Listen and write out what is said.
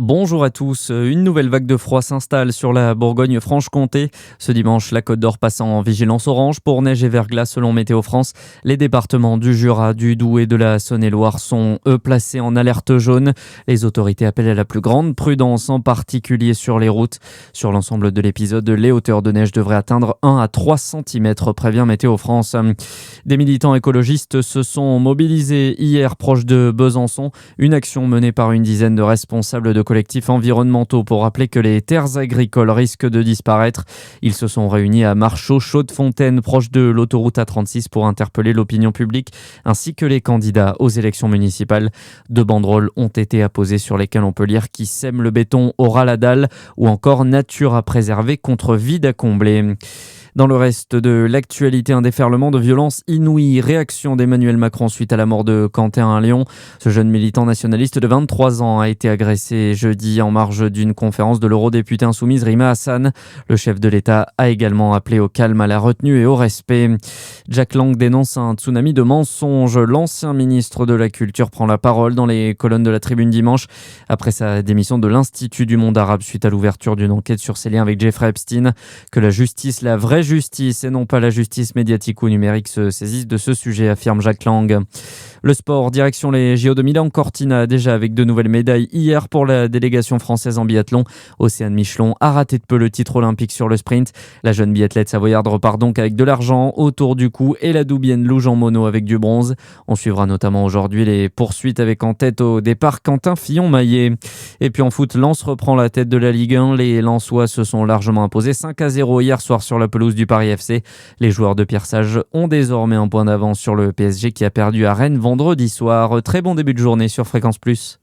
Bonjour à tous. Une nouvelle vague de froid s'installe sur la Bourgogne-Franche-Comté. Ce dimanche, la Côte d'Or passe en vigilance orange pour neige et verglas selon Météo France. Les départements du Jura, du Doubs et de la Saône-et-Loire sont, eux, placés en alerte jaune. Les autorités appellent à la plus grande prudence, en particulier sur les routes. Sur l'ensemble de l'épisode, les hauteurs de neige devraient atteindre 1 à 3 cm, prévient Météo France. Des militants écologistes se sont mobilisés hier proche de Besançon. Une action menée par une dizaine de responsables de collectifs environnementaux pour rappeler que les terres agricoles risquent de disparaître. Ils se sont réunis à Marchaux, Chaudefontaine, proche de l'autoroute A36 pour interpeller l'opinion publique ainsi que les candidats aux élections municipales. 2 banderoles ont été apposées sur lesquelles on peut lire "Qui sème le béton aura la dalle" ou encore "Nature à préserver contre vide à combler". Dans le reste de l'actualité, un déferlement de violence inouïe. Réaction d'Emmanuel Macron suite à la mort de Quentin à Lyon. Ce jeune militant nationaliste de 23 ans a été agressé jeudi en marge d'une conférence de l'eurodéputée insoumise Rima Hassan. Le chef de l'État a également appelé au calme, à la retenue et au respect. Jack Lang dénonce un tsunami de mensonges. L'ancien ministre de la Culture prend la parole dans les colonnes de la Tribune dimanche après sa démission de l'Institut du monde arabe suite à l'ouverture d'une enquête sur ses liens avec Jeffrey Epstein. Que la justice, la vraie justice et non pas la justice médiatique ou numérique se saisissent de ce sujet, affirme Jack Lang. Le sport, direction les JO de Milan Cortina, déjà avec de nouvelles médailles hier pour la délégation française en biathlon. Océane Michelon a raté de peu le titre olympique sur le sprint. La jeune biathlète savoyarde repart donc avec de l'argent autour du cou et la doubienne Louge en mono avec du bronze. On suivra notamment aujourd'hui les poursuites avec en tête au départ Quentin Fillon-Maillet. Et puis en foot, Lens reprend la tête de la Ligue 1. Les Lensois se sont largement imposés 5-0 hier soir sur la pelouse du Paris FC. Les joueurs de Pierre Sage ont désormais un point d'avance sur le PSG qui a perdu à Rennes vendredi soir. Très bon début de journée sur Fréquence Plus.